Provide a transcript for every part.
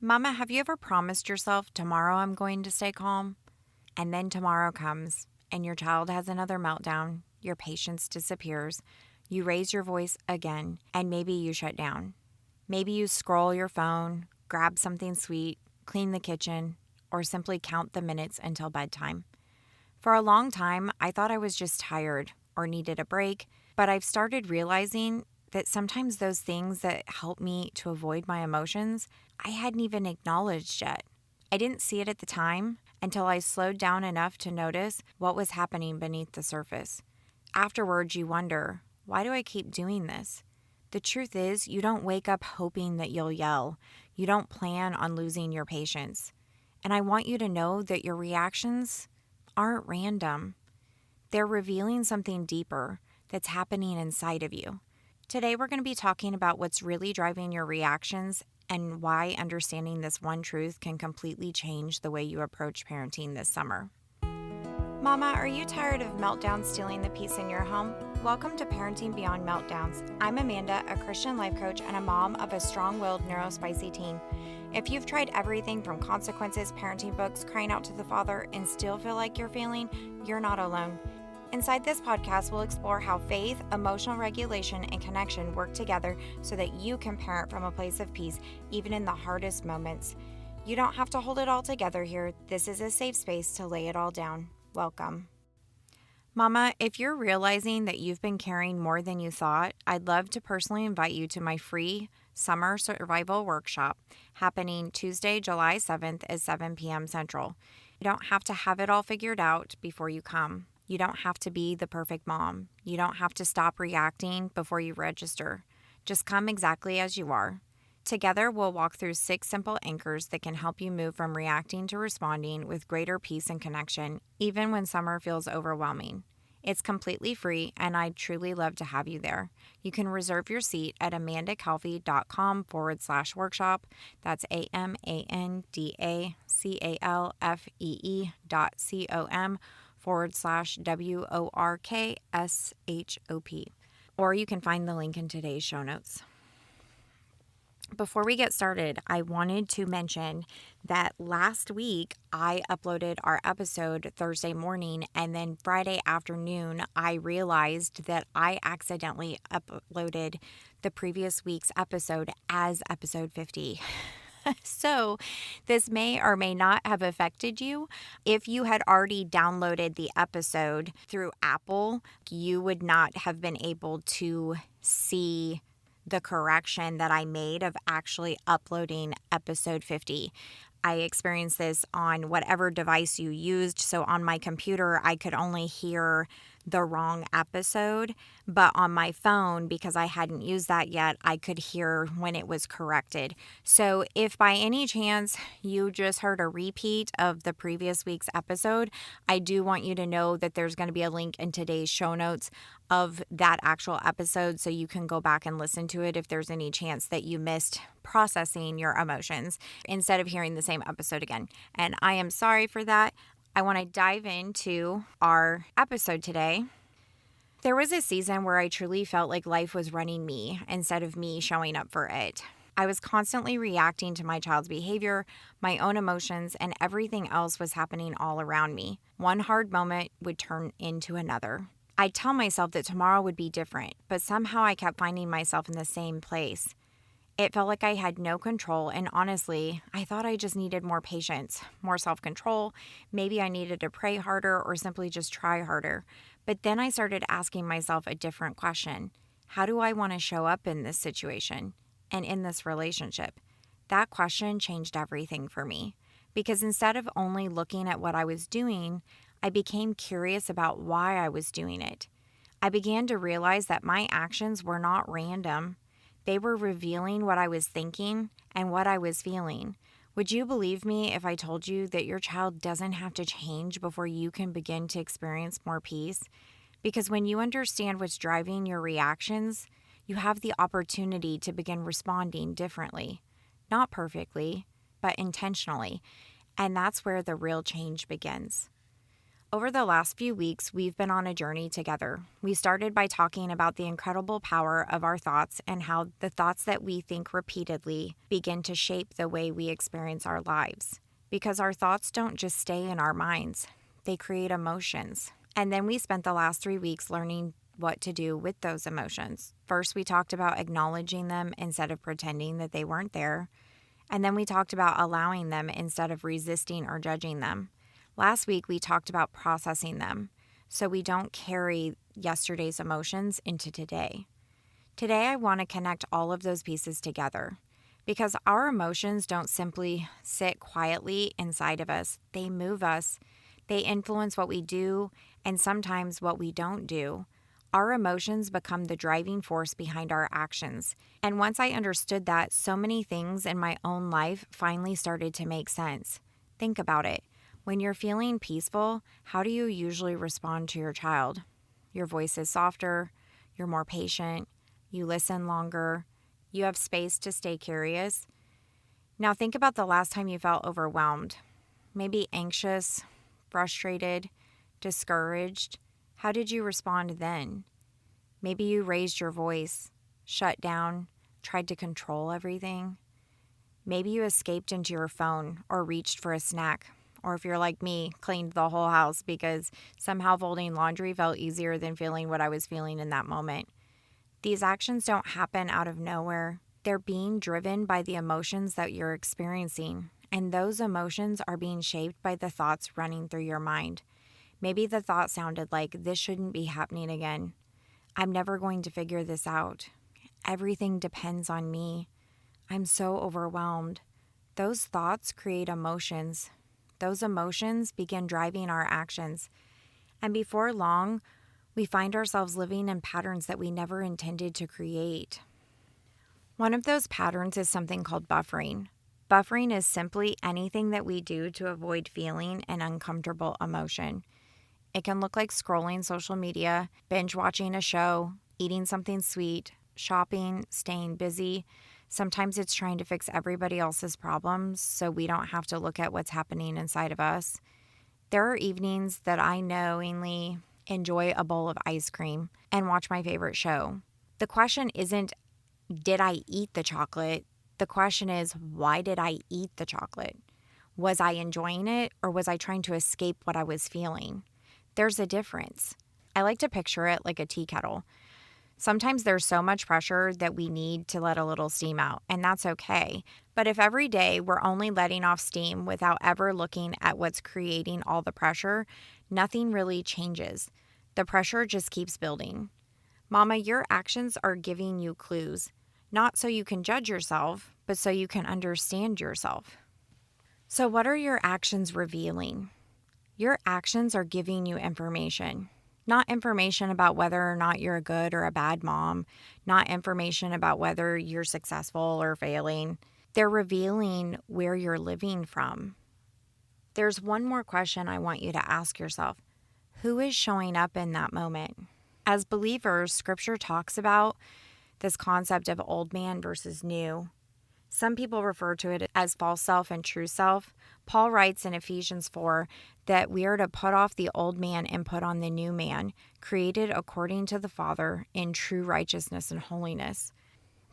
Mama, have you ever promised yourself, tomorrow I'm going to stay calm? And then tomorrow comes and your child has another meltdown, your patience disappears, you raise your voice again, and maybe you shut down. Maybe you scroll your phone, grab something sweet, clean the kitchen, or simply count the minutes until bedtime. For a long time, I thought I was just tired or needed a break, but I've started realizing that sometimes those things that help me to avoid my emotions, I hadn't even acknowledged yet. I didn't see it at the time until I slowed down enough to notice what was happening beneath the surface. Afterwards, you wonder, why do I keep doing this? The truth is, you don't wake up hoping that you'll yell. You don't plan on losing your patience. And I want you to know that your reactions aren't random. They're revealing something deeper that's happening inside of you. Today, we're going to be talking about what's really driving your reactions and why understanding this one truth can completely change the way you approach parenting this summer. Mama, are you tired of meltdowns stealing the peace in your home? Welcome to Parenting Beyond Meltdowns. I'm Amanda, a Christian life coach and a mom of a strong-willed neurospicy teen. If you've tried everything from consequences, parenting books, crying out to the Father, and still feel like you're failing, you're not alone. Inside this podcast, we'll explore how faith, emotional regulation, and connection work together so that you can parent from a place of peace, even in the hardest moments. You don't have to hold it all together here. This is a safe space to lay it all down. Welcome. Mama, if you're realizing that you've been carrying more than you thought, I'd love to personally invite you to my free summer survival workshop happening Tuesday, July 7th at 7 p.m. Central. You don't have to have it all figured out before you come. You don't have to be the perfect mom. You don't have to stop reacting before you register. Just come exactly as you are. Together, we'll walk through 6 simple anchors that can help you move from reacting to responding with greater peace and connection, even when summer feels overwhelming. It's completely free, and I'd truly love to have you there. You can reserve your seat at amandacalfee.com/workshop. That's AMANDACALFEE.com/WORKSHOP. Or you can find the link in today's show notes. Before we get started, I wanted to mention that last week I uploaded our episode Thursday morning, and then Friday afternoon I realized that I accidentally uploaded the previous week's episode as episode 50. So this may or may not have affected you. If you had already downloaded the episode through Apple, you would not have been able to see the correction that I made of actually uploading episode 50. I experienced this on whatever device you used. So on my computer, I could only hear the wrong episode, but on my phone, because I hadn't used that yet, I could hear when it was corrected. So if by any chance you just heard a repeat of the previous week's episode, I do want you to know that there's going to be a link in today's show notes of that actual episode so you can go back and listen to it if there's any chance that you missed processing your emotions instead of hearing the same episode again. And I am sorry for that. I want to dive into our episode today. There was a season where I truly felt like life was running me instead of me showing up for it. I was constantly reacting to my child's behavior, my own emotions, and everything else was happening all around me. One hard moment would turn into another. I'd tell myself that tomorrow would be different, but somehow I kept finding myself in the same place. It felt like I had no control, and honestly, I thought I just needed more patience, more self-control. Maybe I needed to pray harder or simply just try harder. But then I started asking myself a different question. How do I want to show up in this situation and in this relationship? That question changed everything for me, because instead of only looking at what I was doing, I became curious about why I was doing it. I began to realize that my actions were not random. They were revealing what I was thinking and what I was feeling. Would you believe me if I told you that your child doesn't have to change before you can begin to experience more peace? Because when you understand what's driving your reactions, you have the opportunity to begin responding differently. Not perfectly, but intentionally. And that's where the real change begins. Over the last few weeks, we've been on a journey together. We started by talking about the incredible power of our thoughts and how the thoughts that we think repeatedly begin to shape the way we experience our lives. Because our thoughts don't just stay in our minds, they create emotions. And then we spent the last 3 weeks learning what to do with those emotions. First, we talked about acknowledging them instead of pretending that they weren't there. And then we talked about allowing them instead of resisting or judging them. Last week, we talked about processing them so we don't carry yesterday's emotions into today. Today, I want to connect all of those pieces together because our emotions don't simply sit quietly inside of us. They move us, they influence what we do, and sometimes what we don't do. Our emotions become the driving force behind our actions. And once I understood that, so many things in my own life finally started to make sense. Think about it. When you're feeling peaceful, how do you usually respond to your child? Your voice is softer, you're more patient, you listen longer, you have space to stay curious. Now think about the last time you felt overwhelmed, maybe anxious, frustrated, discouraged. How did you respond then? Maybe you raised your voice, shut down, tried to control everything. Maybe you escaped into your phone or reached for a snack. Or if you're like me, cleaned the whole house because somehow folding laundry felt easier than feeling what I was feeling in that moment. These actions don't happen out of nowhere. They're being driven by the emotions that you're experiencing, and those emotions are being shaped by the thoughts running through your mind. Maybe the thought sounded like, this shouldn't be happening again. I'm never going to figure this out. Everything depends on me. I'm so overwhelmed. Those thoughts create emotions. Those emotions begin driving our actions. And before long, we find ourselves living in patterns that we never intended to create. One of those patterns is something called buffering. Buffering is simply anything that we do to avoid feeling an uncomfortable emotion. It can look like scrolling social media, binge watching a show, eating something sweet, shopping, staying busy. Sometimes it's trying to fix everybody else's problems so we don't have to look at what's happening inside of us. There are evenings that I knowingly enjoy a bowl of ice cream and watch my favorite show. The question isn't, did I eat the chocolate? The question is, why did I eat the chocolate? Was I enjoying it, or was I trying to escape what I was feeling? There's a difference. I like to picture it like a tea kettle. Sometimes there's so much pressure that we need to let a little steam out, and that's okay. But if every day we're only letting off steam without ever looking at what's creating all the pressure, nothing really changes. The pressure just keeps building. Mama, your actions are giving you clues, not so you can judge yourself, but so you can understand yourself. So what are your actions revealing? Your actions are giving you information. Not information about whether or not you're a good or a bad mom, not information about whether you're successful or failing. They're revealing where you're living from. There's one more question I want you to ask yourself. Who is showing up in that moment? As believers, Scripture talks about this concept of old man versus new. Some people refer to it as false self and true self. Paul writes in Ephesians 4 that we are to put off the old man and put on the new man, created according to the Father in true righteousness and holiness.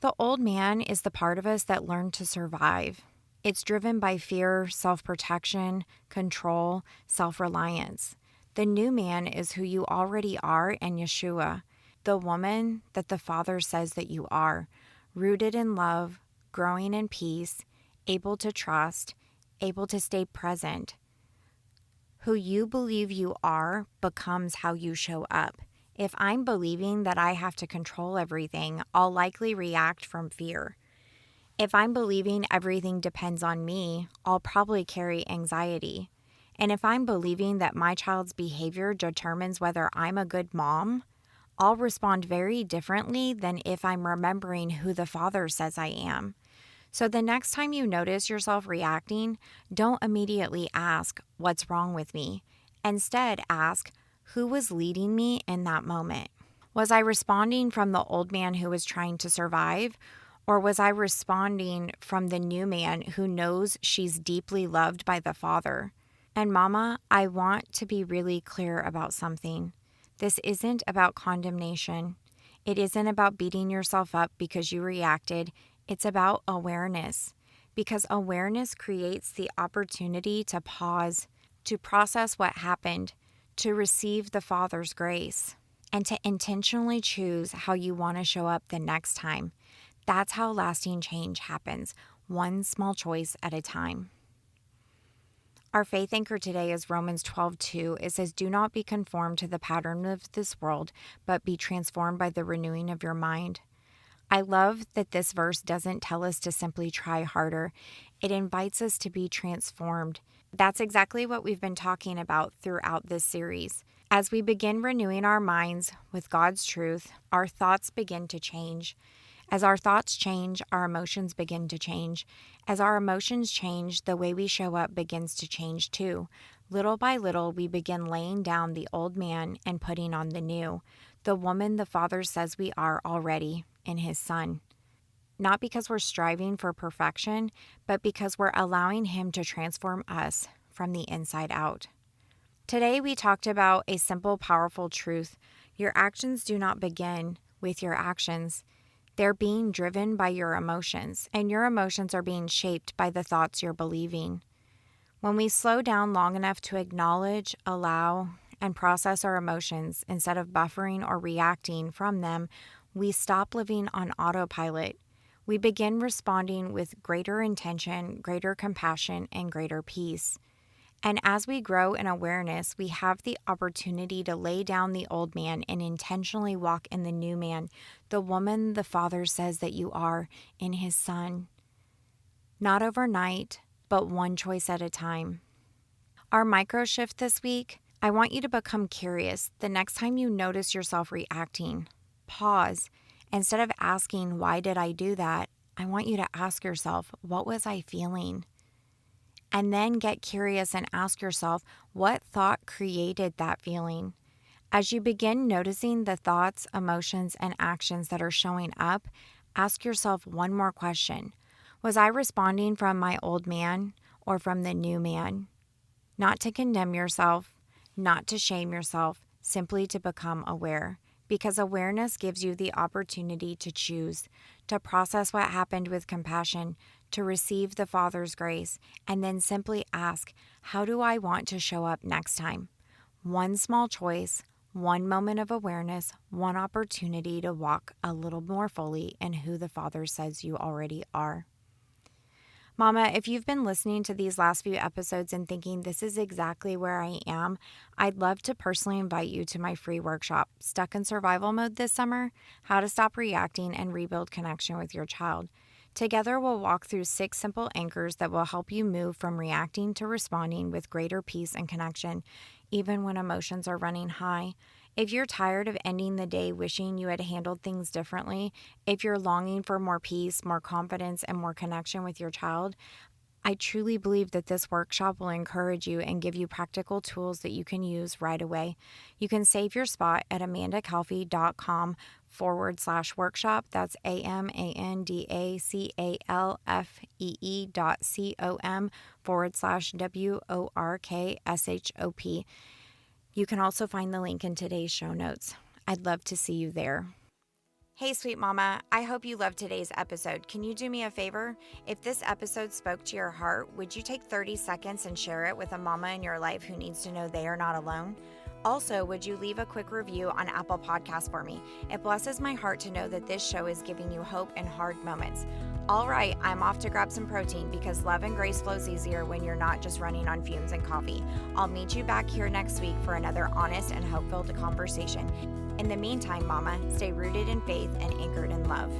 The old man is the part of us that learned to survive. It's driven by fear, self-protection, control, self-reliance. The new man is who you already are in Yeshua, the woman that the Father says that you are, rooted in love, growing in peace, able to trust, able to stay present. Who you believe you are becomes how you show up. If I'm believing that I have to control everything, I'll likely react from fear. If I'm believing everything depends on me, I'll probably carry anxiety. And if I'm believing that my child's behavior determines whether I'm a good mom, I'll respond very differently than if I'm remembering who the Father says I am. So the next time you notice yourself reacting, don't immediately ask, what's wrong with me? Instead, ask, who was leading me in that moment? Was I responding from the old man who was trying to survive? Or was I responding from the new man who knows she's deeply loved by the Father? And Mama, I want to be really clear about something. This isn't about condemnation. It isn't about beating yourself up because you reacted. It's about awareness, because awareness creates the opportunity to pause, to process what happened, to receive the Father's grace, and to intentionally choose how you want to show up the next time. That's how lasting change happens, one small choice at a time. Our faith anchor today is Romans 12:2. It says, "Do not be conformed to the pattern of this world, but be transformed by the renewing of your mind." I love that this verse doesn't tell us to simply try harder. It invites us to be transformed. That's exactly what we've been talking about throughout this series. As we begin renewing our minds with God's truth, our thoughts begin to change. As our thoughts change, our emotions begin to change. As our emotions change, the way we show up begins to change too. Little by little, we begin laying down the old man and putting on the new, the woman the Father says we are already in His Son. Not because we're striving for perfection, but because we're allowing Him to transform us from the inside out. Today, we talked about a simple, powerful truth. Your actions do not begin with your actions. They're being driven by your emotions, and your emotions are being shaped by the thoughts you're believing. When we slow down long enough to acknowledge, allow, and process our emotions instead of buffering or reacting from them, we stop living on autopilot. We begin responding with greater intention, greater compassion, and greater peace. And as we grow in awareness, we have the opportunity to lay down the old man and intentionally walk in the new man, the woman the Father says that you are in His Son. Not overnight, but one choice at a time. Our micro shift this week, I want you to become curious. The next time you notice yourself reacting, pause. Instead of asking, "Why did I do that?" I want you to ask yourself, "What was I feeling?" And then get curious and ask yourself, what thought created that feeling? As you begin noticing the thoughts, emotions, and actions that are showing up, ask yourself one more question. Was I responding from my old man or from the new man? Not to condemn yourself, not to shame yourself, simply to become aware. Because awareness gives you the opportunity to choose, to process what happened with compassion, to receive the Father's grace, and then simply ask, how do I want to show up next time? One small choice, one moment of awareness, one opportunity to walk a little more fully in who the Father says you already are. Mama, if you've been listening to these last few episodes and thinking this is exactly where I am, I'd love to personally invite you to my free workshop, Stuck in Survival Mode this summer, How to Stop Reacting and Rebuild Connection with Your Child. Together, we'll walk through 6 simple anchors that will help you move from reacting to responding with greater peace and connection, even when emotions are running high. If you're tired of ending the day wishing you had handled things differently, if you're longing for more peace, more confidence, and more connection with your child, I truly believe that this workshop will encourage you and give you practical tools that you can use right away. You can save your spot at amandacalfee.com/workshop. That's amandacalfee.com/workshop. You can also find the link in today's show notes. I'd love to see you there. Hey, sweet mama, I hope you loved today's episode. Can you do me a favor? If this episode spoke to your heart, would you take 30 seconds and share it with a mama in your life who needs to know they are not alone? Also, would you leave a quick review on Apple Podcasts for me? It blesses my heart to know that this show is giving you hope in hard moments. All right, I'm off to grab some protein because love and grace flows easier when you're not just running on fumes and coffee. I'll meet you back here next week for another honest and hope-filled conversation. In the meantime, Mama, stay rooted in faith and anchored in love.